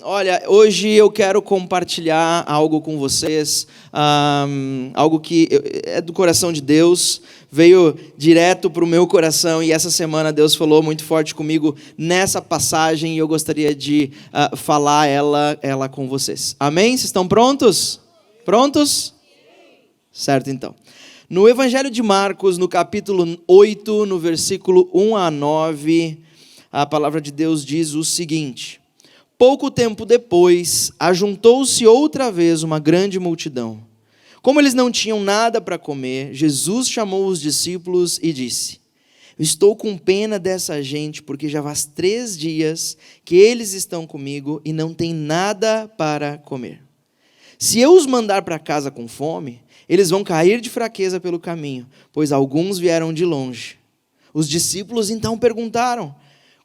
Olha, hoje eu quero compartilhar algo com vocês, algo que é do coração de Deus, veio direto para o meu coração e essa semana Deus falou muito forte comigo nessa passagem e eu gostaria de falar ela com vocês. Amém? Vocês estão prontos? Prontos? Certo, então. No Evangelho de Marcos, no capítulo 8, no versículo 1 a 9, a palavra de Deus diz o seguinte: pouco tempo depois, ajuntou-se outra vez uma grande multidão. Como eles não tinham nada para comer, Jesus chamou os discípulos e disse: eu estou com pena dessa gente, porque já faz 3 dias que eles estão comigo e não têm nada para comer. Se eu os mandar para casa com fome, eles vão cair de fraqueza pelo caminho, pois alguns vieram de longe. Os discípulos então perguntaram: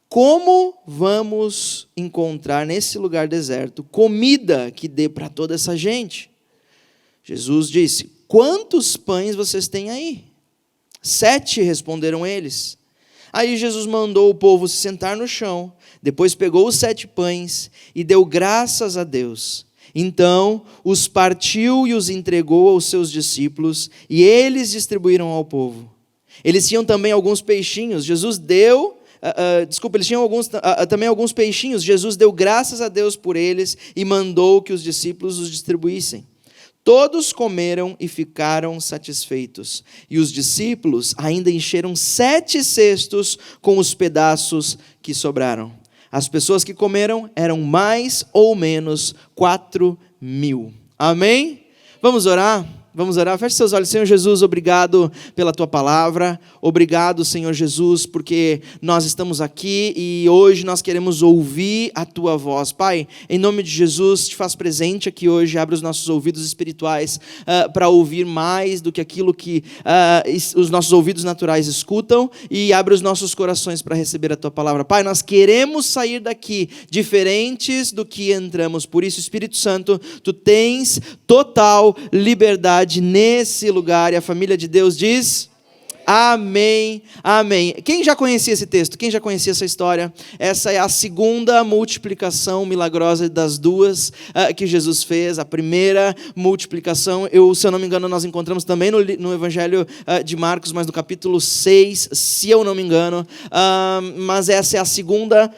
como vamos encontrar nesse lugar deserto comida que dê para toda essa gente? Jesus disse: quantos pães vocês têm aí? 7, responderam eles. Aí Jesus mandou o povo se sentar no chão, depois pegou os 7 pães e deu graças a Deus. Então os partiu e os entregou aos seus discípulos, e eles distribuíram ao povo. Eles tinham também alguns peixinhos. Eles tinham também alguns peixinhos. Jesus deu graças a Deus por eles e mandou que os discípulos os distribuíssem. Todos comeram e ficaram satisfeitos. E os discípulos ainda encheram 7 cestos com os pedaços que sobraram. As pessoas que comeram eram mais ou menos 4.000. Amém? Vamos orar? Vamos orar? Feche seus olhos. Senhor Jesus, obrigado pela Tua palavra. Obrigado, Senhor Jesus, porque nós estamos aqui e hoje nós queremos ouvir a Tua voz. Pai, em nome de Jesus, te faz presente aqui hoje, abre os nossos ouvidos espirituais para ouvir mais do que aquilo que os nossos ouvidos naturais escutam, e abre os nossos corações para receber a Tua palavra. Pai, nós queremos sair daqui diferentes do que entramos. Por isso, Espírito Santo, Tu tens total liberdade nesse lugar, e a família de Deus diz: amém, amém. Quem já conhecia esse texto? Quem já conhecia essa história? Essa é a segunda multiplicação milagrosa das 2 que Jesus fez. A primeira multiplicação, se eu não me engano, nós encontramos também no Evangelho de Marcos, mas no capítulo 6, se eu não me engano, mas essa é a segunda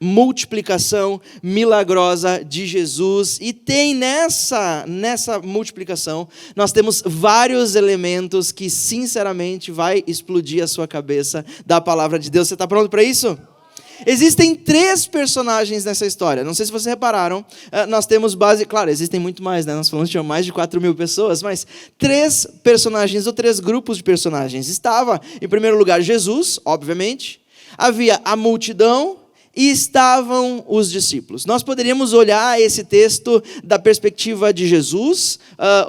multiplicação milagrosa de Jesus, e tem nessa multiplicação, nós temos vários elementos que sinceramente vai explodir a sua cabeça da palavra de Deus. Você está pronto para isso? Existem 3 personagens nessa história. Não sei se vocês repararam, nós temos claro, existem muito mais, né? Nós falamos que tinha mais de 4.000 pessoas, mas 3 personagens ou 3 grupos de personagens. Estava, em primeiro lugar, Jesus, obviamente, havia a multidão, e estavam os discípulos. Nós poderíamos olhar esse texto da perspectiva de Jesus,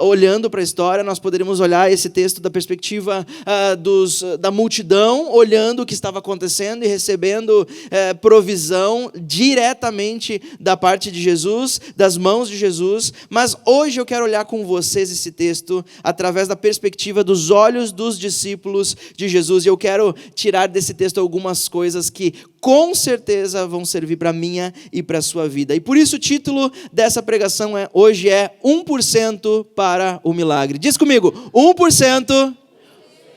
olhando para a história. Nós poderíamos olhar esse texto da perspectiva da multidão, olhando o que estava acontecendo e recebendo provisão diretamente da parte de Jesus, das mãos de Jesus. Mas hoje eu quero olhar com vocês esse texto através da perspectiva dos olhos dos discípulos de Jesus. E eu quero tirar desse texto algumas coisas que com certeza vão servir para a minha e para a sua vida. E por isso o título dessa pregação hoje é 1% para o milagre. Diz comigo: 1%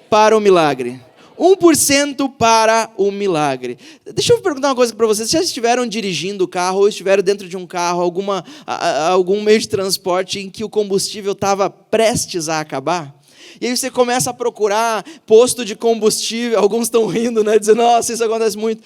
para o milagre. 1% para o milagre. Deixa eu perguntar uma coisa para vocês. Vocês já estiveram dirigindo o carro ou estiveram dentro de um carro, algum meio de transporte em que o combustível estava prestes a acabar? E aí você começa a procurar posto de combustível. Alguns estão rindo, né? Dizendo: nossa, isso acontece muito.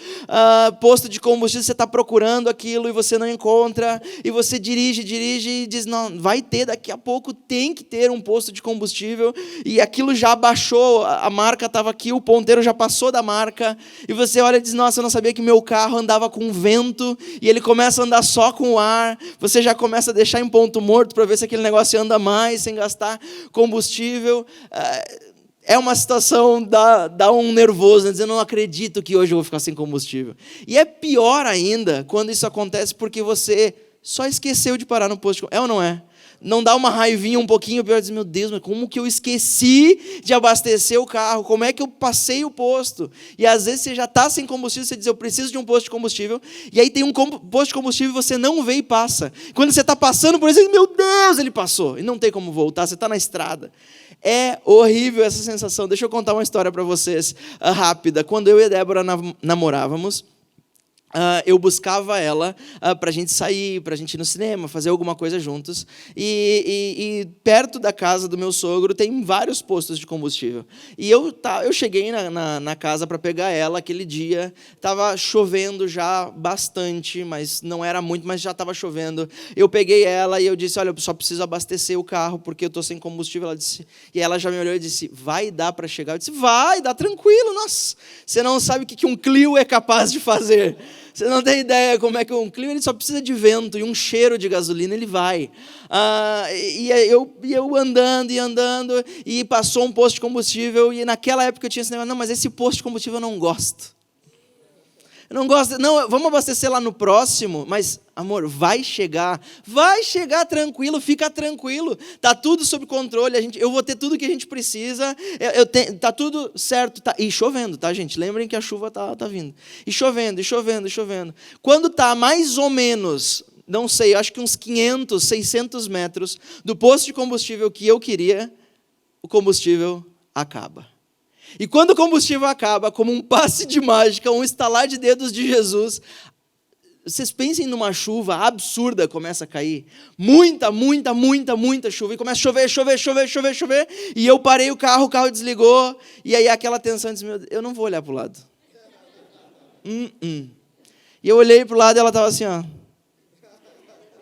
Posto de combustível, você está procurando aquilo e você não encontra. E você dirige e diz: não, vai ter, daqui a pouco tem que ter um posto de combustível. E aquilo já baixou, a marca estava aqui, o ponteiro já passou da marca. E você olha e diz: nossa, eu não sabia que meu carro andava com vento. E ele começa a andar só com o ar. Você já começa a deixar em ponto morto para ver se aquele negócio anda mais, sem gastar combustível. É uma situação, dá um nervoso, né? Dizendo: não acredito que hoje eu vou ficar sem combustível. E é pior ainda quando isso acontece porque você só esqueceu de parar no posto de combustível. É ou não é? Não dá uma raivinha um pouquinho pior, diz, meu Deus, mas como que eu esqueci de abastecer o carro? Como é que eu passei o posto? E às vezes você já está sem combustível, você diz, eu preciso de um posto de combustível, e aí tem um posto de combustível e você não vê e passa. Quando você está passando por isso, meu Deus, ele passou, e não tem como voltar, você está na estrada. É horrível essa sensação. Deixa eu contar uma história para vocês, rápida. Quando eu e a Débora namorávamos, eu buscava ela para a gente sair, para a gente ir no cinema, fazer alguma coisa juntos. E perto da casa do meu sogro tem vários postos de combustível. E eu cheguei na casa para pegar ela aquele dia. Estava chovendo já bastante, mas não era muito, mas já estava chovendo. Eu peguei ela e eu disse, olha, eu só preciso abastecer o carro porque eu estou sem combustível. Ela disse, e ela já me olhou e disse, vai dar para chegar? Eu disse, vai, dá tranquilo. Nossa, você não sabe o que um Clio é capaz de fazer. Você não tem ideia como é que um Clio, ele só precisa de vento e um cheiro de gasolina, ele vai. E eu andando, e passou um posto de combustível, e naquela época eu tinha esse negócio, não, mas esse posto de combustível eu não gosto. Eu não gosto, não, vamos abastecer lá no próximo, mas, amor, vai chegar tranquilo, fica tranquilo, está tudo sob controle, eu vou ter tudo que a gente precisa, está tudo certo, e chovendo, tá, gente? Lembrem que a chuva tá vindo. E chovendo. Quando está mais ou menos, não sei, acho que uns 500, 600 metros do posto de combustível que eu queria, o combustível acaba. E quando o combustível acaba, como um passe de mágica, um estalar de dedos de Jesus, vocês pensem numa chuva absurda começa a cair. Muita chuva. E começa a chover. E eu parei o carro desligou. E aí aquela tensão, disse, meu Deus, eu não vou olhar para o lado. E eu olhei para o lado e ela estava assim, ó.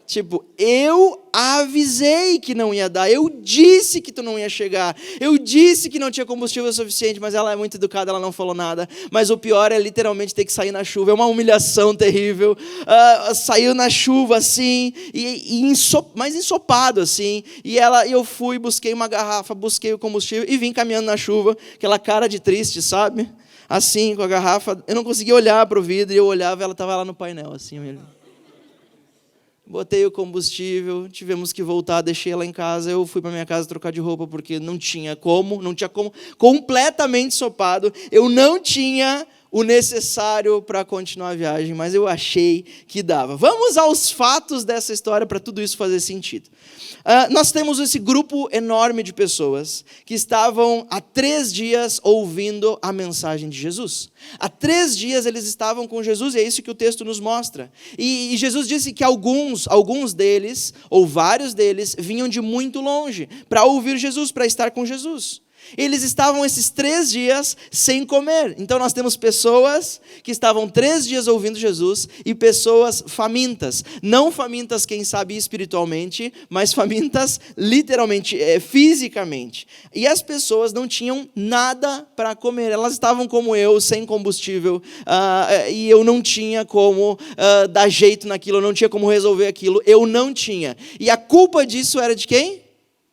Tipo, eu avisei que não ia dar, eu disse que tu não ia chegar, eu disse que não tinha combustível suficiente, mas ela é muito educada, ela não falou nada. Mas o pior é literalmente ter que sair na chuva, é uma humilhação terrível. Saiu na chuva assim, mais ensopado assim, e eu fui, busquei uma garrafa, busquei o combustível e vim caminhando na chuva, aquela cara de triste, sabe? Assim, com a garrafa, eu não conseguia olhar para o vidro, e eu olhava e ela estava lá no painel, assim, botei o combustível, tivemos que voltar, deixei ela em casa, eu fui para minha casa trocar de roupa, porque não tinha como, completamente ensopado, eu não tinha o necessário para continuar a viagem, mas eu achei que dava. Vamos aos fatos dessa história para tudo isso fazer sentido. Nós temos esse grupo enorme de pessoas que estavam há 3 dias ouvindo a mensagem de Jesus. Há 3 dias eles estavam com Jesus, e é isso que o texto nos mostra. E Jesus disse que alguns deles, ou vários deles, vinham de muito longe para ouvir Jesus, para estar com Jesus. Eles estavam esses 3 dias sem comer. Então nós temos pessoas que estavam 3 dias ouvindo Jesus e pessoas famintas. Não famintas, quem sabe, espiritualmente, mas famintas literalmente, fisicamente. E as pessoas não tinham nada para comer. Elas estavam como eu, sem combustível, e eu não tinha como dar jeito naquilo, eu não tinha como resolver aquilo, eu não tinha. E a culpa disso era de quem?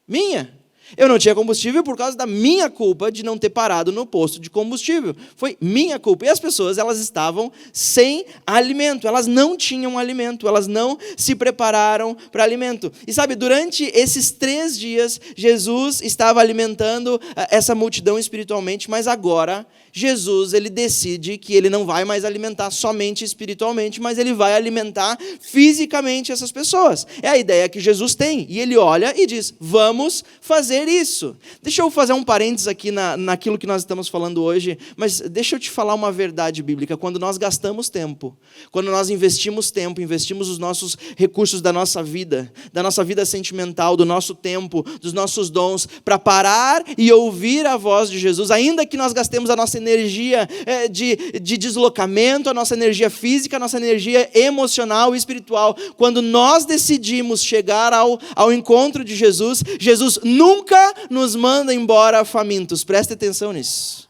Minha. Eu não tinha combustível por causa da minha culpa de não ter parado no posto de combustível. Foi minha culpa. E as pessoas, elas estavam sem alimento. Elas não tinham alimento. Elas não se prepararam para alimento. E sabe, durante esses 3 dias, Jesus estava alimentando essa multidão espiritualmente, mas agora Jesus, ele decide que ele não vai mais alimentar somente espiritualmente, mas ele vai alimentar fisicamente essas pessoas. É a ideia que Jesus tem. E ele olha e diz, vamos fazer isso. Deixa eu fazer um parênteses aqui naquilo que nós estamos falando hoje, mas deixa eu te falar uma verdade bíblica. Quando nós gastamos tempo, quando nós investimos tempo, investimos os nossos recursos da nossa vida sentimental, do nosso tempo, dos nossos dons, para parar e ouvir a voz de Jesus, ainda que nós gastemos a nossa energia de deslocamento, a nossa energia física, a nossa energia emocional e espiritual, quando nós decidimos chegar ao encontro de Jesus, Jesus nunca nos manda embora famintos. Preste atenção nisso.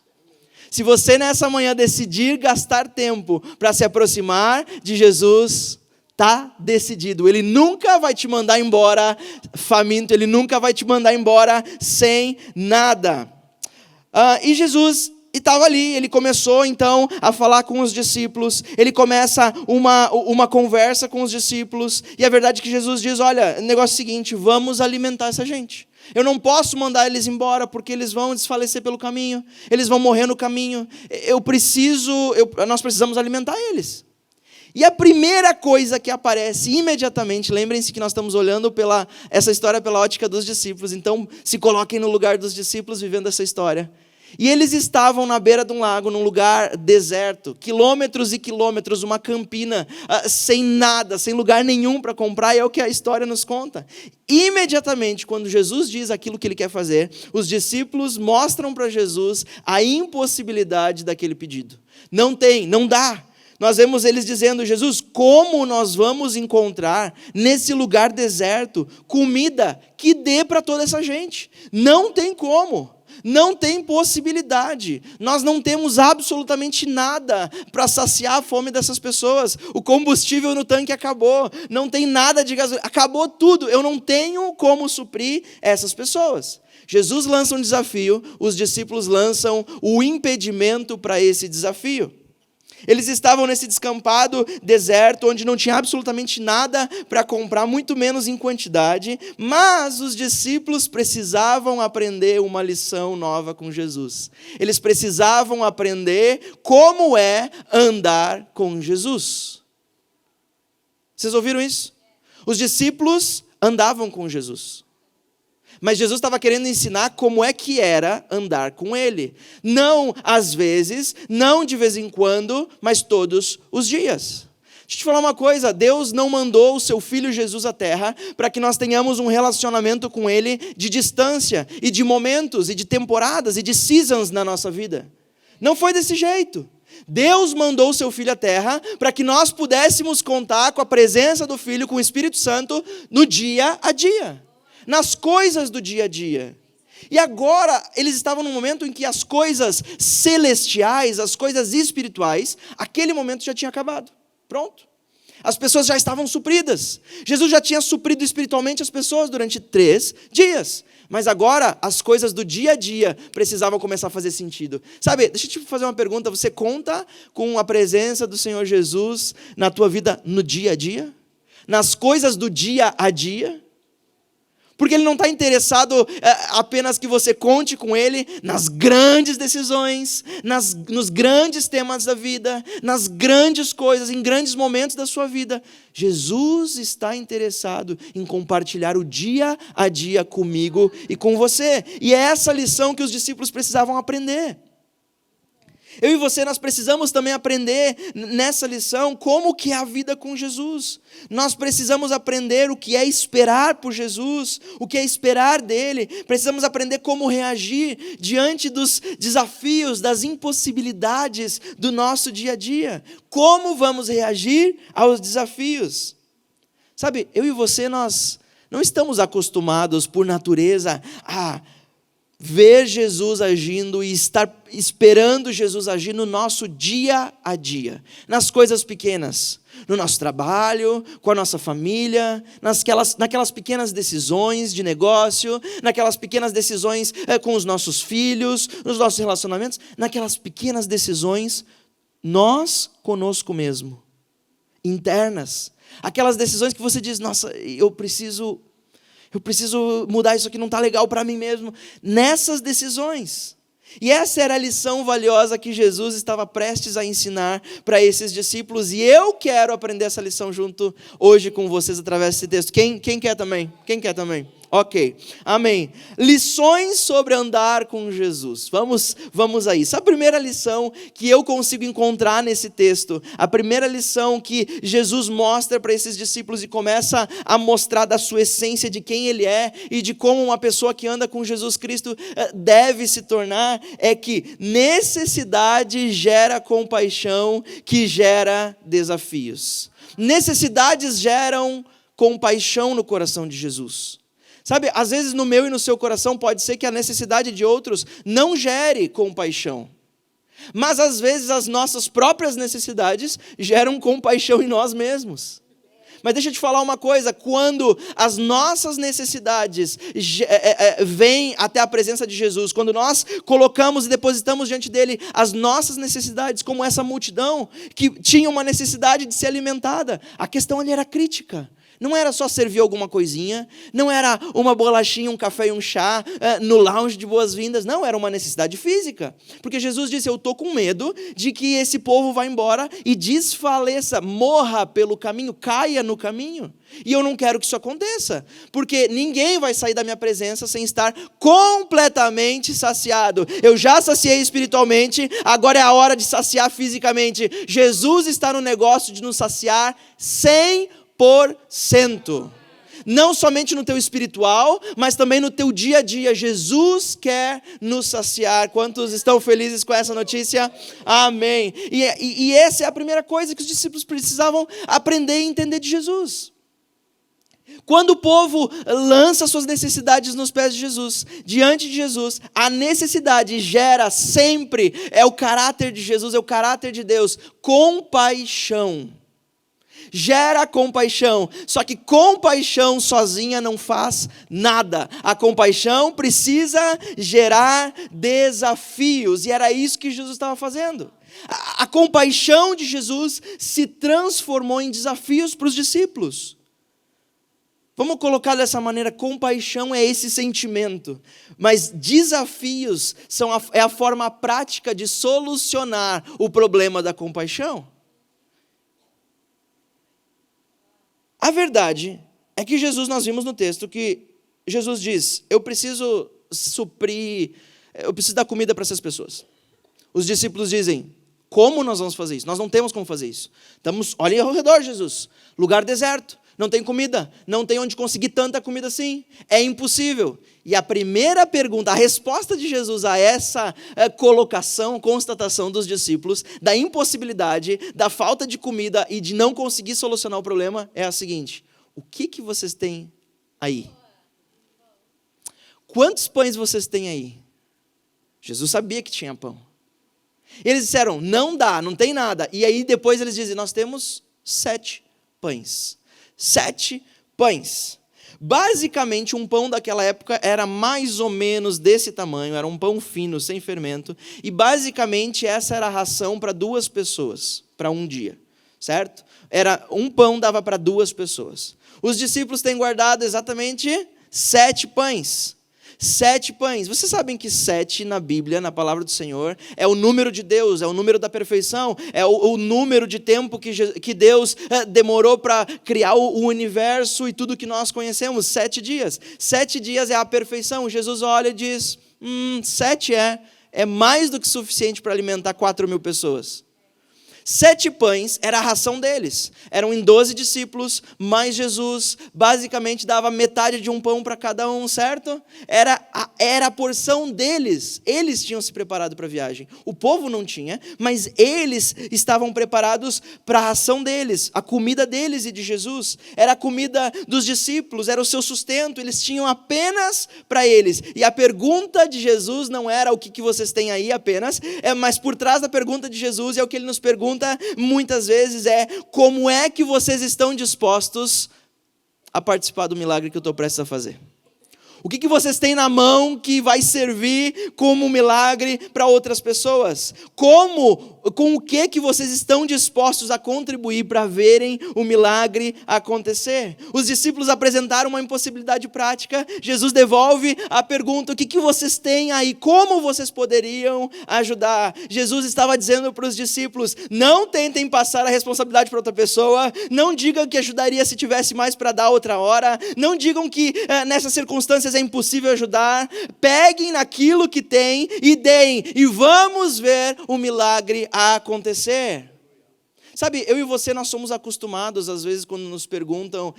Se você nessa manhã decidir gastar tempo para se aproximar de Jesus, está decidido. Ele nunca vai te mandar embora faminto, ele nunca vai te mandar embora sem nada. E Jesus E estava ali, ele começou então a falar com os discípulos, ele começa uma conversa com os discípulos, e a verdade é que Jesus diz, olha, o negócio é o seguinte, vamos alimentar essa gente. Eu não posso mandar eles embora, porque eles vão desfalecer pelo caminho, eles vão morrer no caminho, nós precisamos alimentar eles. E a primeira coisa que aparece imediatamente, lembrem-se que nós estamos olhando essa história pela ótica dos discípulos, então se coloquem no lugar dos discípulos vivendo essa história. E eles estavam na beira de um lago, num lugar deserto, quilômetros e quilômetros, uma campina, sem nada, sem lugar nenhum para comprar, e é o que a história nos conta. Imediatamente, quando Jesus diz aquilo que ele quer fazer, os discípulos mostram para Jesus a impossibilidade daquele pedido. Não dá. Nós vemos eles dizendo, Jesus, como nós vamos encontrar nesse lugar deserto comida que dê para toda essa gente? Não tem como. Não tem possibilidade, nós não temos absolutamente nada para saciar a fome dessas pessoas, o combustível no tanque acabou, não tem nada de gasolina, acabou tudo, eu não tenho como suprir essas pessoas. Jesus lança um desafio, os discípulos lançam o impedimento para esse desafio. Eles estavam nesse descampado deserto, onde não tinha absolutamente nada para comprar, muito menos em quantidade, mas os discípulos precisavam aprender uma lição nova com Jesus. Eles precisavam aprender como é andar com Jesus. Vocês ouviram isso? Os discípulos andavam com Jesus. Mas Jesus estava querendo ensinar como é que era andar com Ele. Não às vezes, não de vez em quando, mas todos os dias. Deixa eu te falar uma coisa, Deus não mandou o seu Filho Jesus à Terra para que nós tenhamos um relacionamento com Ele de distância, e de momentos, e de temporadas, e de seasons na nossa vida. Não foi desse jeito. Deus mandou o seu Filho à Terra para que nós pudéssemos contar com a presença do Filho, com o Espírito Santo, no dia a dia. Nas coisas do dia a dia. E agora, eles estavam num momento em que as coisas celestiais, as coisas espirituais, aquele momento já tinha acabado. Pronto. As pessoas já estavam supridas. Jesus já tinha suprido espiritualmente as pessoas durante 3 dias. Mas agora, as coisas do dia a dia precisavam começar a fazer sentido. Sabe, deixa eu te fazer uma pergunta. Você conta com a presença do Senhor Jesus na tua vida no dia a dia? Nas coisas do dia a dia? Porque Ele não está interessado apenas que você conte com Ele nas grandes decisões, nos grandes temas da vida, nas grandes coisas, em grandes momentos da sua vida. Jesus está interessado em compartilhar o dia a dia comigo e com você. E é essa lição que os discípulos precisavam aprender. Eu e você, nós precisamos também aprender nessa lição como que é a vida com Jesus. Nós precisamos aprender o que é esperar por Jesus, o que é esperar dele. Precisamos aprender como reagir diante dos desafios, das impossibilidades do nosso dia a dia. Como vamos reagir aos desafios? Sabe, eu e você, nós não estamos acostumados por natureza a ver Jesus agindo e estar esperando Jesus agir no nosso dia a dia, nas coisas pequenas, no nosso trabalho, com a nossa família, naquelas pequenas decisões de negócio, naquelas pequenas decisões com os nossos filhos, nos nossos relacionamentos, naquelas pequenas decisões, nós conosco mesmo, internas, aquelas decisões que você diz, nossa, eu preciso mudar isso aqui, não está legal para mim mesmo. Nessas decisões. E essa era a lição valiosa que Jesus estava prestes a ensinar para esses discípulos. E eu quero aprender essa lição junto hoje com vocês através desse texto. Quem quer também? Quem quer também? Ok, amém. Lições sobre andar com Jesus. Vamos aí. Essa é a primeira lição que eu consigo encontrar nesse texto. A primeira lição que Jesus mostra para esses discípulos e começa a mostrar da sua essência, de quem Ele é e de como uma pessoa que anda com Jesus Cristo deve se tornar, é que necessidade gera compaixão, que gera desafios. Necessidades geram compaixão no coração de Jesus. Sabe, às vezes no meu e no seu coração pode ser que a necessidade de outros não gere compaixão. Mas às vezes as nossas próprias necessidades geram compaixão em nós mesmos. Mas deixa eu te falar uma coisa, quando as nossas necessidades vêm até a presença de Jesus, quando nós colocamos e depositamos diante dele as nossas necessidades, como essa multidão que tinha uma necessidade de ser alimentada, a questão ali era crítica. Não era só servir alguma coisinha, não era uma bolachinha, um café e um chá no lounge de boas-vindas, não, era uma necessidade física. Porque Jesus disse, eu estou com medo de que esse povo vá embora e desfaleça, morra pelo caminho, caia no caminho. E eu não quero que isso aconteça, porque ninguém vai sair da minha presença sem estar completamente saciado. Eu já saciei espiritualmente, agora é a hora de saciar fisicamente. Jesus está no negócio de nos saciar 100%. Não somente no teu espiritual, mas também no teu dia a dia. Jesus quer nos saciar. Quantos estão felizes com essa notícia? Amém. E essa é a primeira coisa que os discípulos precisavam aprender e entender de Jesus. Quando o povo lança suas necessidades nos pés de Jesus, diante de Jesus, a necessidade gera sempre, é o caráter de Jesus, é o caráter de Deus, compaixão. Gera compaixão, só que compaixão sozinha não faz nada. A compaixão precisa gerar desafios, e era isso que Jesus estava fazendo. A compaixão de Jesus se transformou em desafios para os discípulos. Vamos colocar dessa maneira, compaixão é esse sentimento, mas desafios é a forma prática de solucionar o problema da compaixão. A verdade é que Jesus, nós vimos no texto que Jesus diz, eu preciso dar comida para essas pessoas. Os discípulos dizem, como nós vamos fazer isso? Nós não temos como fazer isso. Olhem ao redor, Jesus, lugar deserto, não tem comida, não tem onde conseguir tanta comida assim, é impossível. E a primeira pergunta, a resposta de Jesus a essa constatação dos discípulos, da impossibilidade, da falta de comida e de não conseguir solucionar o problema, é a seguinte, o que vocês têm aí? Quantos pães vocês têm aí? Jesus sabia que tinha pão. Eles disseram, não dá, não tem nada. E aí depois eles dizem, nós temos 7 pães. 7 pães. Basicamente, um pão daquela época era mais ou menos desse tamanho, era um pão fino, sem fermento, e basicamente essa era a ração para 2 pessoas, para um dia, certo? Um pão dava para 2 pessoas. Os discípulos têm guardado exatamente 7 pães. 7 pães. Vocês sabem que 7 na Bíblia, na palavra do Senhor, é o número de Deus, é o número da perfeição, é o número de tempo que Deus demorou para criar o universo e tudo que nós conhecemos, 7 dias. 7 dias é a perfeição. Jesus olha e diz, 7 é mais do que suficiente para alimentar 4.000 pessoas. 7 pães era a ração deles, eram em 12 discípulos, mais Jesus, basicamente dava metade de um pão para cada um, certo? Era a porção deles, eles tinham se preparado para a viagem, o povo não tinha, mas eles estavam preparados para a ração deles, a comida deles e de Jesus, era a comida dos discípulos, era o seu sustento, eles tinham apenas para eles, e a pergunta de Jesus não era o que vocês têm aí apenas, mas por trás da pergunta de Jesus é o que ele nos pergunta muitas vezes como é que vocês estão dispostos a participar do milagre que eu estou prestes a fazer? O que vocês têm na mão que vai servir como um milagre para outras pessoas? Com o que vocês estão dispostos a contribuir para verem o milagre acontecer? Os discípulos apresentaram uma impossibilidade prática, Jesus devolve a pergunta, o que vocês têm aí? Como vocês poderiam ajudar? Jesus estava dizendo para os discípulos, não tentem passar a responsabilidade para outra pessoa, não digam que ajudaria se tivesse mais para dar outra hora, não digam que nessas circunstâncias é impossível ajudar, peguem naquilo que tem e deem, e vamos ver o milagre acontecer. Sabe, eu e você, nós somos acostumados, às vezes, quando nos perguntam,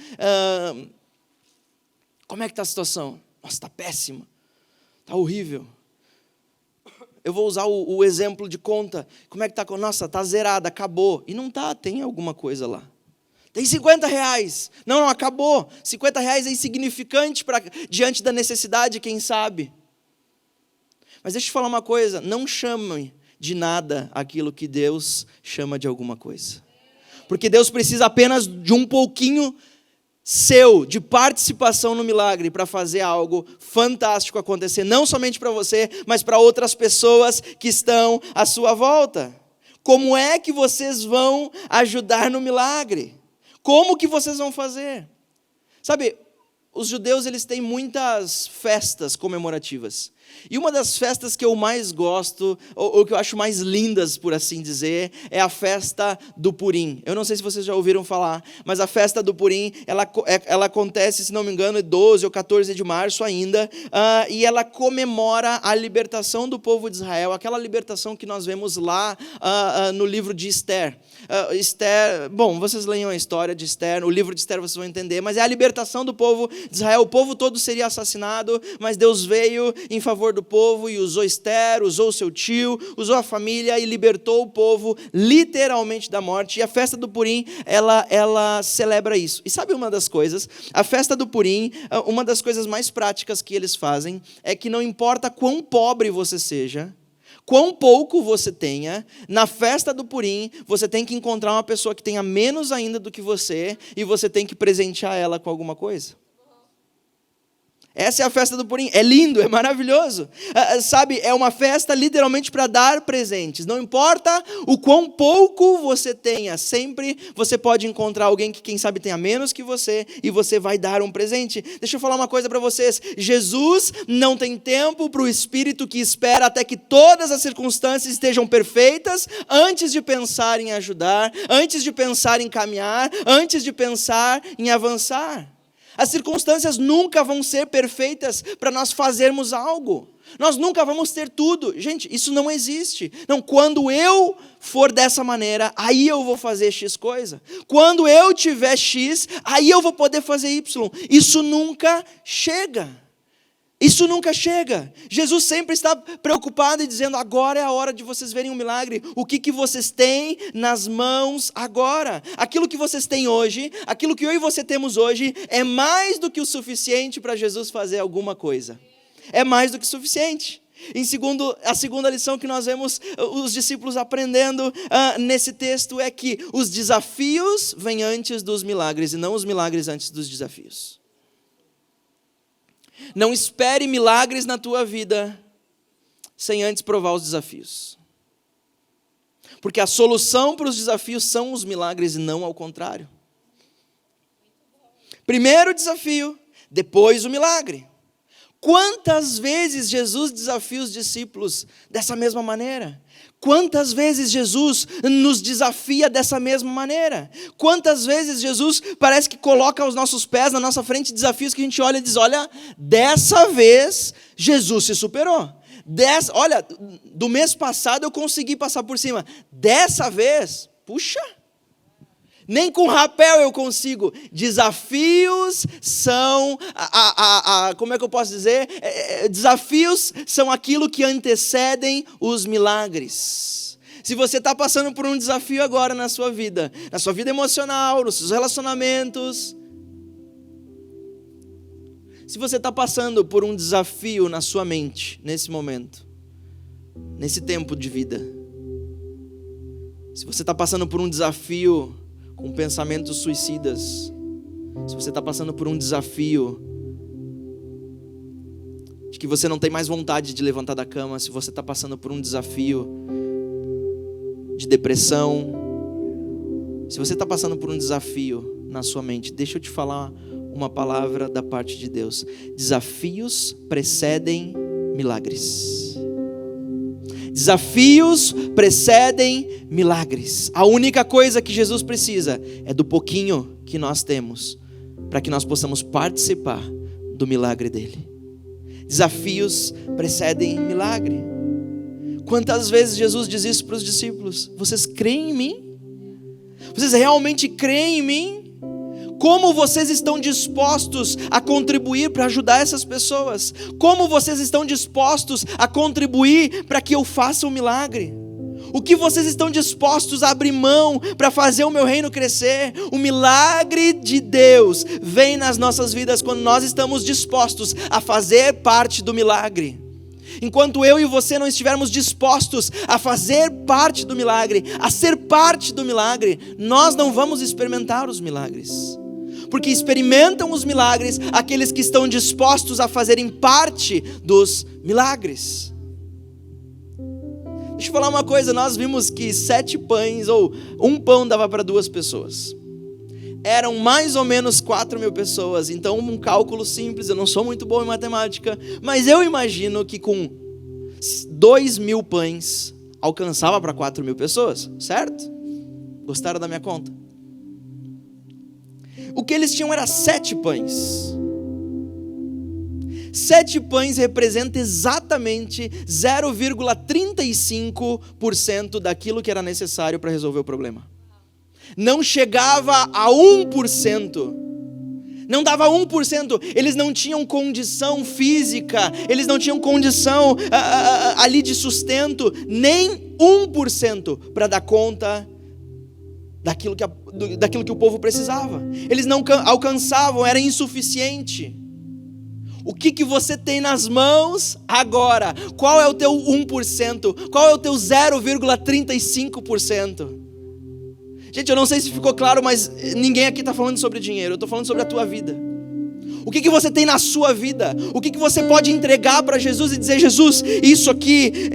como é que está a situação? Nossa, está péssima, está horrível. Eu vou usar o exemplo de conta, como é que está? Nossa, está zerada, acabou. E não está, tem alguma coisa lá. Tem R$50. Não, acabou. R$50 é insignificante diante da necessidade, quem sabe. Mas deixa eu te falar uma coisa, não chame de nada aquilo que Deus chama de alguma coisa. Porque Deus precisa apenas de um pouquinho seu, de participação no milagre, para fazer algo fantástico acontecer, não somente para você, mas para outras pessoas que estão à sua volta. Como é que vocês vão ajudar no milagre? Como que vocês vão fazer? Sabe, os judeus, eles têm muitas festas comemorativas. E uma das festas que eu mais gosto, ou que eu acho mais lindas, por assim dizer, é a festa do Purim. Eu não sei se vocês já ouviram falar, mas a festa do Purim, ela acontece, se não me engano, 12 ou 14 de março ainda, e ela comemora a libertação do povo de Israel, aquela libertação que nós vemos lá no livro de Esther. Esther, bom, vocês leiam a história de Esther, o livro de Esther vocês vão entender, mas é a libertação do povo de Israel. O povo todo seria assassinado, mas Deus veio em favor do povo e usou Esther, usou o seu tio, usou a família e libertou o povo literalmente da morte. E a festa do Purim, ela celebra isso. E sabe uma das coisas? A festa do Purim, uma das coisas mais práticas que eles fazem é que não importa quão pobre você seja, quão pouco você tenha, na festa do Purim, você tem que encontrar uma pessoa que tenha menos ainda do que você e você tem que presentear ela com alguma coisa. Essa é a festa do Purim. É lindo, é maravilhoso. Sabe, é uma festa literalmente para dar presentes. Não importa o quão pouco você tenha, sempre você pode encontrar alguém que, quem sabe, tenha menos que você e você vai dar um presente. Deixa eu falar uma coisa para vocês. Jesus não tem tempo para o Espírito que espera até que todas as circunstâncias estejam perfeitas antes de pensar em ajudar, antes de pensar em caminhar, antes de pensar em avançar. As circunstâncias nunca vão ser perfeitas para nós fazermos algo. Nós nunca vamos ter tudo. Gente, isso não existe. Não, quando eu for dessa maneira, aí eu vou fazer X coisa. Quando eu tiver X, aí eu vou poder fazer Y. Isso nunca chega. Isso nunca chega. Jesus sempre está preocupado e dizendo, agora é a hora de vocês verem um milagre. O que vocês têm nas mãos agora? Aquilo que vocês têm hoje, aquilo que eu e você temos hoje, é mais do que o suficiente para Jesus fazer alguma coisa. É mais do que suficiente. A segunda lição que nós vemos os discípulos aprendendo nesse texto é que os desafios vêm antes dos milagres e não os milagres antes dos desafios. Não espere milagres na tua vida sem antes provar os desafios. Porque a solução para os desafios são os milagres e não ao contrário. Primeiro o desafio, depois o milagre. Quantas vezes Jesus desafia os discípulos dessa mesma maneira? Quantas vezes Jesus nos desafia dessa mesma maneira? Quantas vezes Jesus parece que coloca aos nossos pés, na nossa frente, desafios que a gente olha e diz, olha, dessa vez Jesus se superou. Olha, do mês passado eu consegui passar por cima. Dessa vez, puxa, nem com rapel eu consigo. Desafios são, como é que eu posso dizer? Desafios são aquilo que antecedem os milagres. Se você está passando por um desafio agora na sua vida emocional, nos seus relacionamentos, se você está passando por um desafio na sua mente, nesse momento, nesse tempo de vida, se você está passando por um desafio com pensamentos suicidas, se você está passando por um desafio de que você não tem mais vontade de levantar da cama, se você está passando por um desafio de depressão, se você está passando por um desafio na sua mente, deixa eu te falar uma palavra da parte de Deus. Desafios precedem milagres. Desafios precedem milagres. A única coisa que Jesus precisa é do pouquinho que nós temos, para que nós possamos participar do milagre dele. Desafios precedem milagre. Quantas vezes Jesus diz isso para os discípulos? Vocês creem em mim? Vocês realmente creem em mim? Como vocês estão dispostos a contribuir para ajudar essas pessoas? Como vocês estão dispostos a contribuir para que eu faça um milagre? O que vocês estão dispostos a abrir mão para fazer o meu reino crescer? O milagre de Deus vem nas nossas vidas quando nós estamos dispostos a fazer parte do milagre. enquanto eu e você não estivermos dispostos a fazer parte do milagre, a ser parte do milagre, nós não vamos experimentar os milagres. Porque experimentam os milagres aqueles que estão dispostos a fazerem parte dos milagres. Deixa eu falar uma coisa, nós vimos que 7 pães ou 1 pão dava para 2 pessoas. Eram mais ou menos 4.000 pessoas, então um cálculo simples, eu não sou muito bom em matemática, mas eu imagino que com 2.000 pães alcançava para 4.000 pessoas, certo? Gostaram da minha conta? O que eles tinham era 7 pães. 7 pães representa exatamente 0,35% daquilo que era necessário para resolver o problema. Não chegava a 1%. Não dava 1%. Eles não tinham condição física, eles não tinham condição ali de sustento, nem 1% para dar conta daquilo que o povo precisava. Eles não alcançavam, era insuficiente. O que você tem nas mãos agora? Qual é o teu 1%? Qual é o teu 0,35%? Gente, eu não sei se ficou claro, mas ninguém aqui está falando sobre dinheiro. Eu estou falando sobre a tua vida. O que você tem na sua vida? O que você pode entregar para Jesus e dizer: Jesus, isso aqui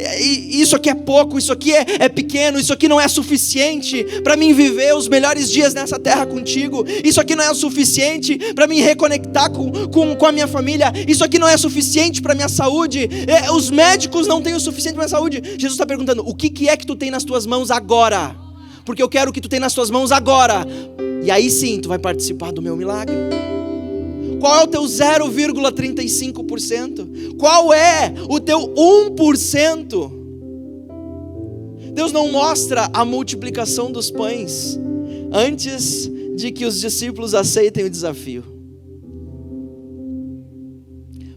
é pouco, isso aqui é pequeno, isso aqui não é suficiente para mim viver os melhores dias nessa terra contigo. Isso aqui não é suficiente para mim reconectar com a minha família. Isso aqui não é suficiente para a minha saúde. Os médicos não têm o suficiente para a minha saúde. Jesus está perguntando: o que é que tu tem nas tuas mãos agora? Porque eu quero o que tu tem nas tuas mãos agora. E aí sim, tu vai participar do meu milagre. Qual é o teu 0,35%? Qual é o teu 1%? Deus não mostra a multiplicação dos pães antes de que os discípulos aceitem o desafio.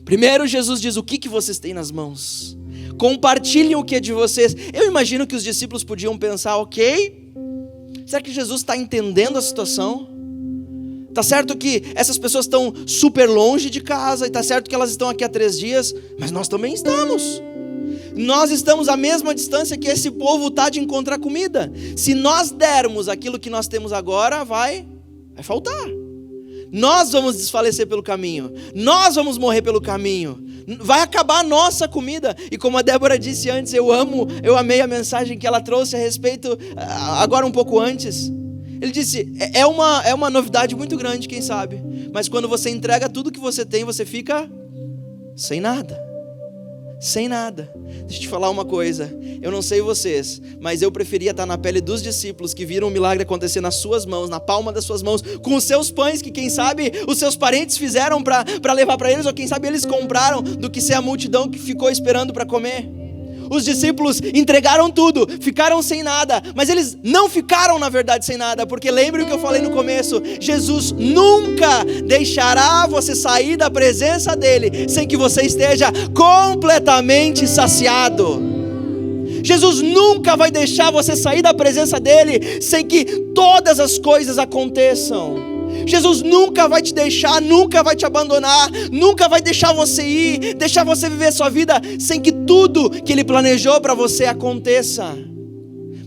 Primeiro Jesus diz: o que vocês têm nas mãos? Compartilhem o que é de vocês. Eu imagino que os discípulos podiam pensar: ok, será que Jesus está entendendo a situação? Tá certo que essas pessoas estão super longe de casa, e tá certo que elas estão aqui há 3 dias, mas nós também estamos. Nós estamos à mesma distância que esse povo está de encontrar comida. Se nós dermos aquilo que nós temos agora, vai faltar. Nós vamos desfalecer pelo caminho, nós vamos morrer pelo caminho, vai acabar a nossa comida. E como a Débora disse antes, eu amei a mensagem que ela trouxe a respeito, agora um pouco antes. Ele disse: é uma novidade muito grande, quem sabe, mas quando você entrega tudo que você tem, você fica sem nada. Sem nada. Deixa eu te falar uma coisa, eu não sei vocês, mas eu preferia estar na pele dos discípulos que viram o milagre acontecer nas suas mãos, na palma das suas mãos, com os seus pães que quem sabe os seus parentes fizeram para levar para eles, ou quem sabe eles compraram, do que ser a multidão que ficou esperando para comer. Os discípulos entregaram tudo, ficaram sem nada, mas eles não ficaram na verdade sem nada, porque lembre o que eu falei no começo: Jesus nunca deixará você sair da presença dele sem que você esteja completamente saciado. Jesus nunca vai deixar você sair da presença dele sem que todas as coisas aconteçam. Jesus nunca vai te deixar, nunca vai te abandonar, nunca vai deixar você ir, deixar você viver sua vida sem que tudo que Ele planejou para você aconteça.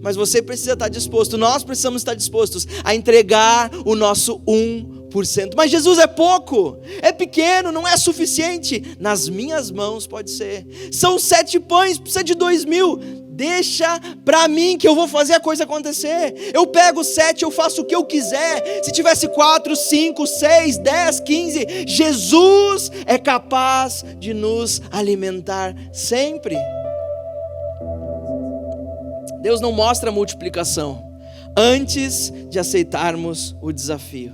Mas você precisa estar disposto, nós precisamos estar dispostos a entregar o nosso 1%. Mas Jesus, é pouco, é pequeno, não é suficiente. Nas minhas mãos pode ser. São 7 pães, precisa de 2.000. Deixa para mim que eu vou fazer a coisa acontecer. Eu pego 7, eu faço o que eu quiser. Se tivesse 4, 5, 6, 10, 15, Jesus é capaz de nos alimentar sempre. Deus não mostra a multiplicação antes de aceitarmos o desafio.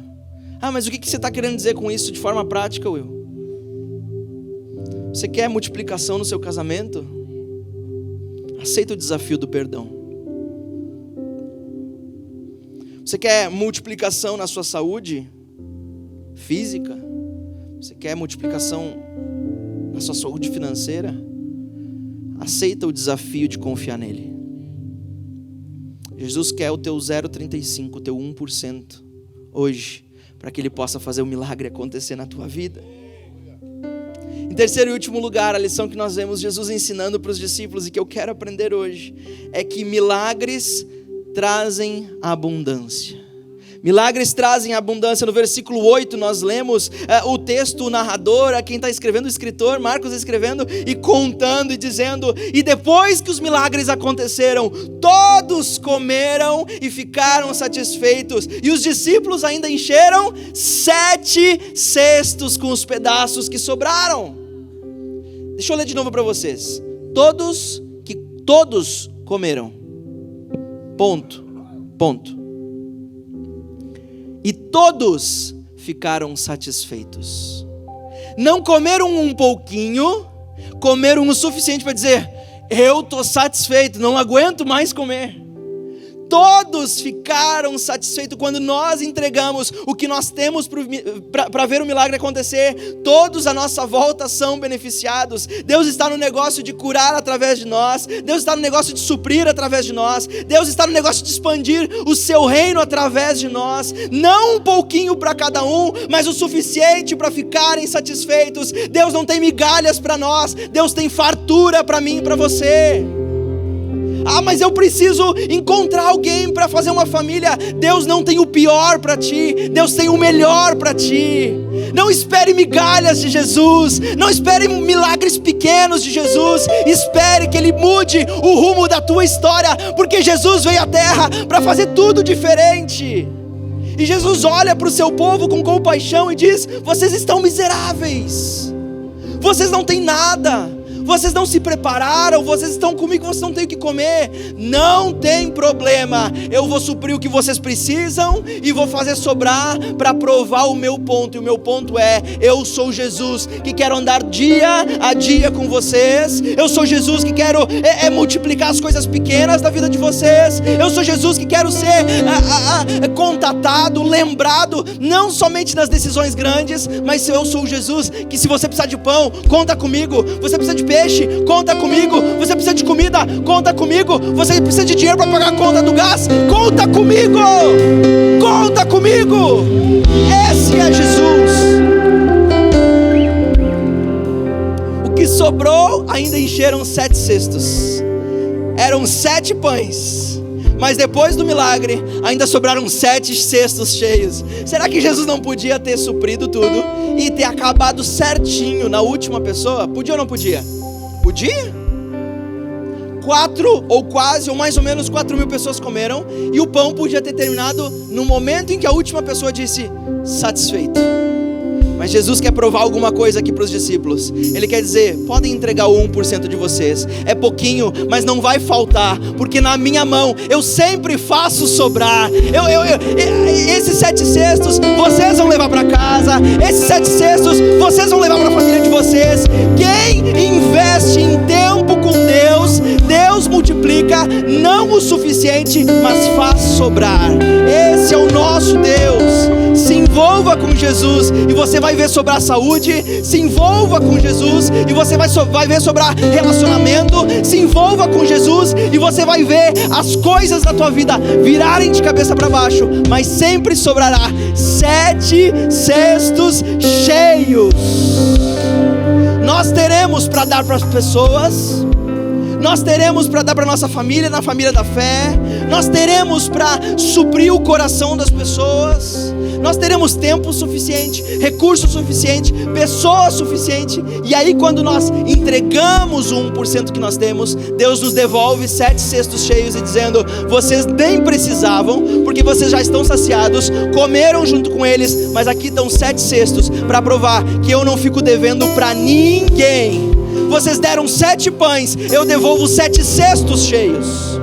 Mas o que você está querendo dizer com isso de forma prática, Will? Você quer multiplicação no seu casamento? Aceita o desafio do perdão. Você quer multiplicação na sua saúde física? Você quer multiplicação na sua saúde financeira? Aceita o desafio de confiar nele. Jesus quer o teu 0,35, o teu 1% hoje, para que Ele possa fazer o milagre acontecer na tua vida. Em terceiro e último lugar, a lição que nós vemos Jesus ensinando para os discípulos e que eu quero aprender hoje é que milagres trazem abundância. Milagres trazem abundância. No versículo 8 nós lemos o texto, o narrador, quem está escrevendo, o escritor, Marcos escrevendo e contando e dizendo: e depois que os milagres aconteceram, todos comeram e ficaram satisfeitos, e os discípulos ainda encheram 7 cestos com os pedaços que sobraram. Deixa eu ler de novo para vocês. Todos comeram. Ponto. E todos ficaram satisfeitos. Não comeram um pouquinho, comeram o suficiente para dizer: eu estou satisfeito, não aguento mais comer. Todos ficaram satisfeitos. Quando nós entregamos o que nós temos para ver o milagre acontecer, todos à nossa volta são beneficiados. Deus está no negócio de curar através de nós. Deus está no negócio de suprir através de nós. Deus está no negócio de expandir o seu reino através de nós. Não um pouquinho para cada um, mas o suficiente para ficarem satisfeitos. Deus não tem migalhas para nós. Deus tem fartura para mim e para você. Ah, mas eu preciso encontrar alguém para fazer uma família. Deus não tem o pior para ti, Deus tem o melhor para ti. Não espere migalhas de Jesus, não espere milagres pequenos de Jesus. Espere que Ele mude o rumo da tua história, porque Jesus veio à terra para fazer tudo diferente. E Jesus olha para o seu povo com compaixão e diz: vocês estão miseráveis, vocês não têm nada, vocês não se prepararam, vocês estão comigo, vocês não têm o que comer. Não tem problema, eu vou suprir o que vocês precisam e vou fazer sobrar para provar o meu ponto. E o meu ponto é: eu sou Jesus que quero andar dia a dia com vocês. Eu sou Jesus que quero multiplicar as coisas pequenas da vida de vocês. Eu sou Jesus que quero ser contatado, lembrado, não somente nas decisões grandes, mas eu sou Jesus que, se você precisar de pão, conta comigo. Você precisa de peixe, conta comigo. Você precisa de comida, conta comigo. Você precisa de dinheiro para pagar a conta do gás, conta comigo. Conta comigo. Esse é Jesus. O que sobrou, ainda encheram 7 cestos. Eram 7 pães, mas depois do milagre ainda sobraram 7 cestos cheios. Será que Jesus não podia ter suprido tudo e ter acabado certinho na última pessoa? Podia ou não podia? Podia. 4 ou quase, ou mais ou menos 4.000 pessoas comeram, e o pão podia ter terminado no momento em que a última pessoa disse: satisfeito. Mas Jesus quer provar alguma coisa aqui para os discípulos. Ele quer dizer: podem entregar o 1% de vocês. É pouquinho, mas não vai faltar, porque na minha mão eu sempre faço sobrar. Esses 7 cestos vocês vão levar para casa. Esses 7 cestos vocês vão levar para a família de vocês. Quem investe em tempo com Deus, Deus multiplica, não o suficiente, mas faz sobrar. Esse é o nosso Deus. Se envolva com Jesus e você vai ver sobrar saúde. Se envolva com Jesus e você vai ver sobrar relacionamento. Se envolva com Jesus e você vai ver as coisas da tua vida virarem de cabeça para baixo, mas sempre sobrará 7 cestos cheios. Nós teremos para dar para as pessoas, nós teremos para dar para nossa família, na família da fé. Nós teremos para suprir o coração das pessoas. Nós teremos tempo suficiente, recurso suficiente, pessoa suficiente. E aí, quando nós entregamos o 1% que nós temos, Deus nos devolve 7 cestos cheios e dizendo: vocês nem precisavam, porque vocês já estão saciados, comeram junto com eles, mas aqui estão 7 cestos para provar que eu não fico devendo para ninguém. Vocês deram 7 pães, eu devolvo 7 cestos cheios.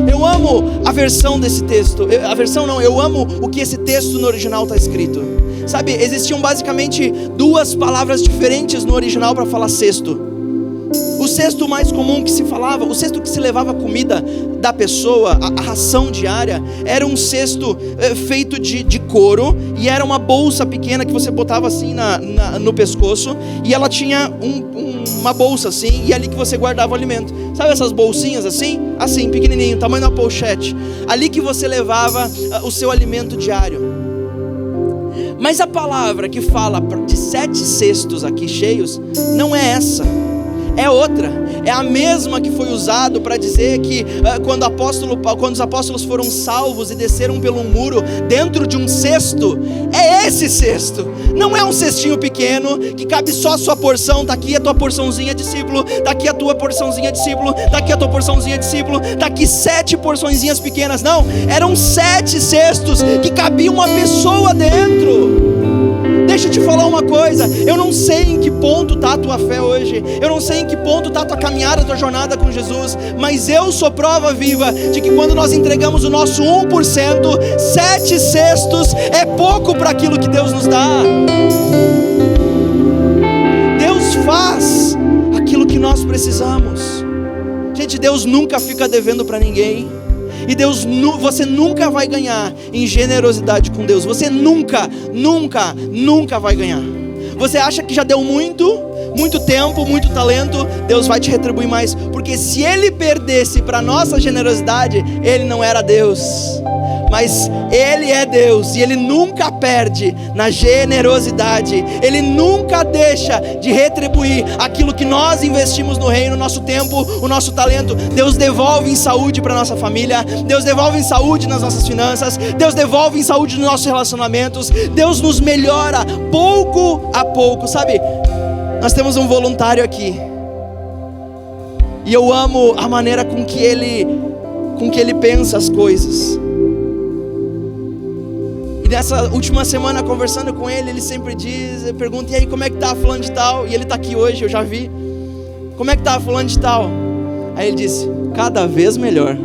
Eu amo a versão desse texto. Eu amo o que esse texto no original está escrito. Sabe, existiam basicamente 2 palavras diferentes no original para falar cesto. O cesto mais comum que se falava, o cesto que se levava a comida da pessoa, a ração diária, era um cesto feito de couro, e era uma bolsa pequena que você botava assim no pescoço, e ela tinha uma bolsa assim, e ali que você guardava o alimento. Sabe essas bolsinhas assim? Assim, pequenininho, tamanho da pochete. Ali que você levava o seu alimento diário. Mas a palavra que fala de 7 cestos aqui cheios, não é essa, é outra. É a mesma que foi usado para dizer que quando os apóstolos foram salvos e desceram pelo muro dentro de um cesto, é esse cesto. Não é um cestinho pequeno que cabe só a sua porção. Está aqui a tua porçãozinha, discípulo. Está aqui a tua porçãozinha, discípulo. Está aqui a tua porçãozinha, discípulo. Está aqui 7 porçõezinhas pequenas. Não, eram 7 cestos que cabia uma pessoa dentro. Deixa eu te falar uma coisa, eu não sei em que ponto está a tua fé hoje, eu não sei em que ponto está a tua caminhada, a tua jornada com Jesus, mas eu sou prova viva de que quando nós entregamos o nosso 1%, 7 cestos é pouco para aquilo que Deus nos dá. Deus faz aquilo que nós precisamos. Gente, Deus nunca fica devendo para ninguém. E você nunca vai ganhar em generosidade com Deus. Você nunca vai ganhar. Você acha que já deu muito tempo, muito talento, Deus vai te retribuir mais. Porque se Ele perdesse para nossa generosidade, Ele não era Deus. Mas Ele é Deus e Ele nunca perde na generosidade. Ele nunca deixa de retribuir aquilo que nós investimos no reino, o nosso tempo, o nosso talento. Deus devolve em saúde para nossa família, Deus devolve em saúde nas nossas finanças, Deus devolve em saúde nos nossos relacionamentos. Deus nos melhora pouco a pouco, sabe? Nós temos um voluntário aqui e eu amo a maneira com que ele pensa as coisas. Nessa última semana, conversando com ele, ele sempre pergunta: e aí, como é que tá fulano de tal? E ele tá aqui hoje, eu já vi. Como é que tá fulano de tal? Aí ele disse: cada vez melhor.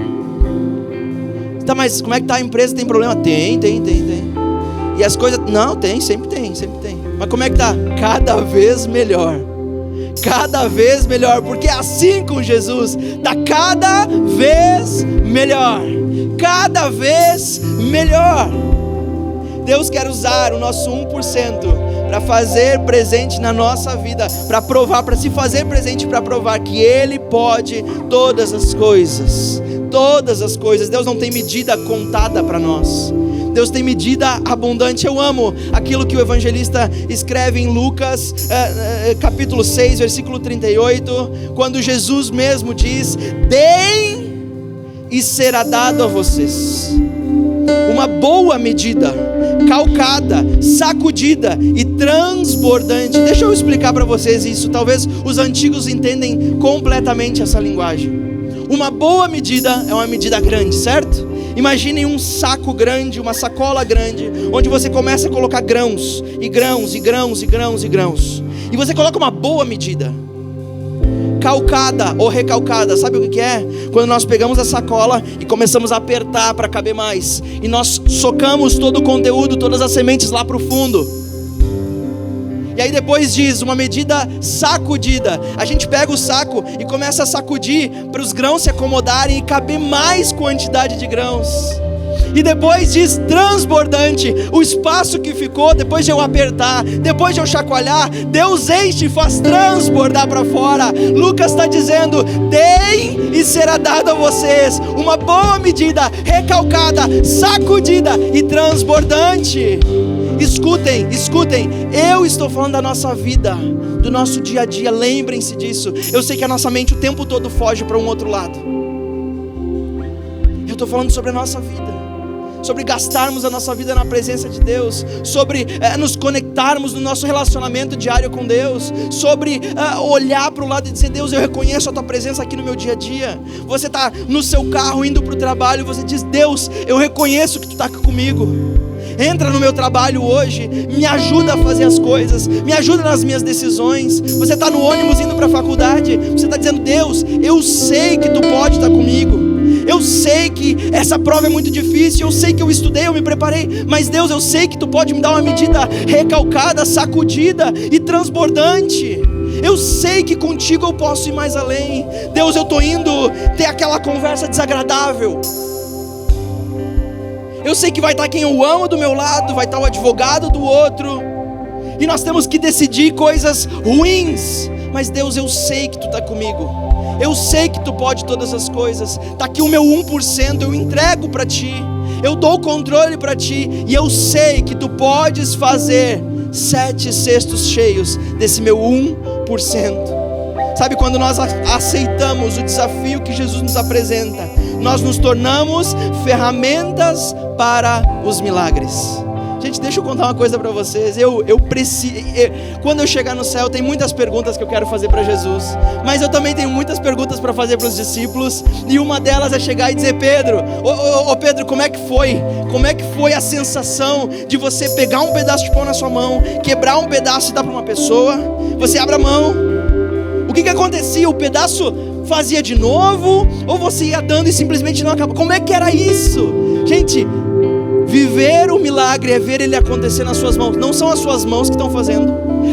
Tá, mas como é que tá a empresa? Tem problema? Tem. E as coisas? Não, sempre tem. Mas como é que tá? Cada vez melhor. Cada vez melhor, porque assim com Jesus, tá cada vez melhor. Cada vez melhor. Deus quer usar o nosso 1% para fazer presente na nossa vida, para se fazer presente, para provar que Ele pode todas as coisas. Deus não tem medida contada para nós. Deus tem medida abundante. Eu amo aquilo que o evangelista escreve em Lucas, capítulo 6, versículo 38, quando Jesus mesmo diz: deem e será dado a vocês. Uma boa medida, calcada, sacudida e transbordante. Deixa eu explicar para vocês isso. Talvez os antigos entendem completamente essa linguagem. Uma boa medida é uma medida grande, certo? Imaginem um saco grande, uma sacola grande, onde você começa a colocar grãos, e grãos, e grãos, e grãos, e grãos. E você coloca uma boa medida. Calcada ou recalcada, sabe o que é? Quando nós pegamos a sacola e começamos a apertar para caber mais, e nós socamos todo o conteúdo, todas as sementes lá para o fundo. E aí depois diz uma medida sacudida. A gente pega o saco e começa a sacudir para os grãos se acomodarem e caber mais quantidade de grãos. E depois diz transbordante, o espaço que ficou depois de eu apertar, depois de eu chacoalhar, Deus enche e faz transbordar para fora. Lucas está dizendo: deem e será dado a vocês uma boa medida, recalcada, sacudida e transbordante. Escutem, eu estou falando da nossa vida, do nosso dia a dia, lembrem-se disso. Eu sei que a nossa mente o tempo todo foge para um outro lado. Eu estou falando sobre a nossa vida, sobre gastarmos a nossa vida na presença de Deus, sobre nos conectarmos no nosso relacionamento diário com Deus, sobre olhar para o lado e dizer: Deus, eu reconheço a Tua presença aqui no meu dia a dia. Você está no seu carro indo para o trabalho, você diz: Deus, eu reconheço que Tu está aqui comigo. Entra no meu trabalho hoje, me ajuda a fazer as coisas, me ajuda nas minhas decisões. Você está no ônibus indo para a faculdade, você está dizendo: Deus, eu sei que Tu pode estar comigo. Eu sei que essa prova é muito difícil, eu sei que eu estudei, eu me preparei, mas Deus, eu sei que Tu pode me dar uma medida recalcada, sacudida e transbordante. Eu sei que contigo eu posso ir mais além. Deus, eu estou indo ter aquela conversa desagradável. Eu sei que vai estar quem eu amo do meu lado, vai estar o advogado do outro, e nós temos que decidir coisas ruins. Mas Deus, eu sei que Tu está comigo. Eu sei que Tu pode todas as coisas. Está aqui o meu 1%, eu entrego para Ti. eu dou o controle para ti, e eu sei que tu podes fazer 7 cestos cheios desse meu 1%. Sabe, quando nós aceitamos o desafio que Jesus nos apresenta, nós nos tornamos ferramentas para os milagres. Gente, deixa eu contar uma coisa para vocês. Quando eu chegar no céu, tem muitas perguntas que eu quero fazer para Jesus, mas eu também tenho muitas perguntas para fazer para os discípulos, e uma delas é chegar e dizer: Pedro, Pedro, como é que foi? Como é que foi a sensação de você pegar um pedaço de pão na sua mão, quebrar um pedaço e dar para uma pessoa? Você abre a mão, o que acontecia? O pedaço fazia de novo, ou você ia dando e simplesmente não acabava? Como é que era isso? Gente, viver o milagre é ver ele acontecer nas suas mãos. Não são as suas mãos que estão fazendo,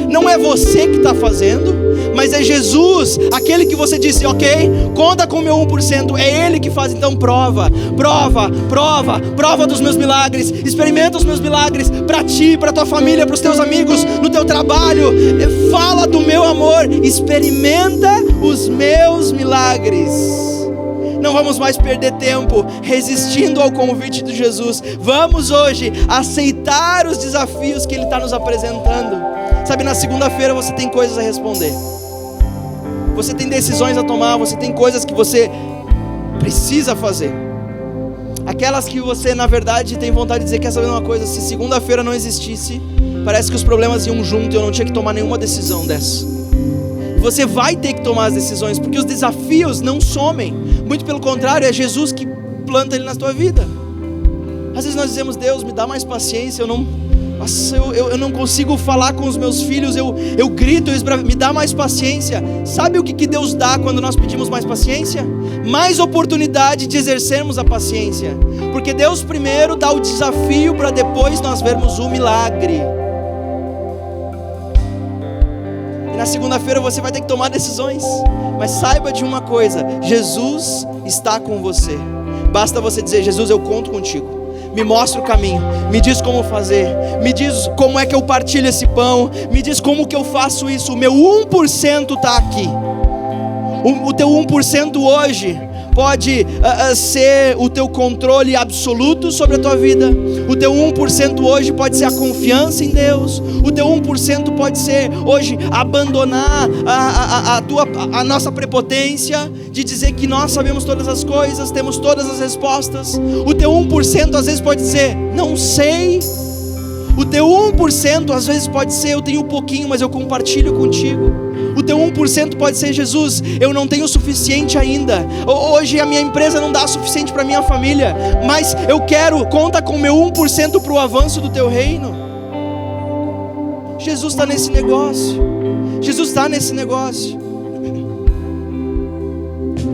não é você que está fazendo, mas é Jesus, aquele que você disse: ok, conta com o meu 1%, é Ele que faz. Então prova dos meus milagres, experimenta os meus milagres para ti, para tua família, para os teus amigos, no teu trabalho. Fala do meu amor, experimenta os meus milagres. Não vamos mais perder tempo resistindo ao convite de Jesus. Vamos hoje aceitar os desafios que Ele está nos apresentando. Sabe, na segunda-feira você tem coisas a responder, você tem decisões a tomar, você tem coisas que você precisa fazer. Aquelas que você, na verdade, tem vontade de dizer: quer saber uma coisa? Se segunda-feira não existisse, parece que os problemas iam junto e eu não tinha que tomar nenhuma decisão dessa. Você vai ter que tomar as decisões, porque os desafios não somem. Muito pelo contrário, é Jesus que planta ele na tua vida. Às vezes nós dizemos: Deus, me dá mais paciência, eu não consigo falar com os meus filhos, eu grito, me dá mais paciência. Sabe o que Deus dá quando nós pedimos mais paciência? Mais oportunidade de exercermos a paciência, porque Deus primeiro dá o desafio para depois nós vermos o milagre. E na segunda-feira você vai ter que tomar decisões, mas saiba de uma coisa: Jesus está com você. Basta você dizer: Jesus, eu conto contigo, me mostra o caminho, me diz como fazer, me diz como é que eu partilho esse pão, me diz como que eu faço isso. O meu 1% está aqui. O teu 1% hoje pode ser o teu controle absoluto sobre a tua vida. O teu 1% hoje pode ser a confiança em Deus. O teu 1% pode ser hoje abandonar a nossa prepotência de dizer que nós sabemos todas as coisas, temos todas as respostas. O teu 1% às vezes pode dizer: não sei. O teu 1% às vezes pode ser: eu tenho um pouquinho, mas eu compartilho contigo. O teu 1% pode ser: Jesus, eu não tenho o suficiente ainda. Hoje a minha empresa não dá o suficiente para minha família, mas eu quero, conta com o meu 1% para o avanço do teu reino. Jesus está nesse negócio. Jesus está nesse negócio.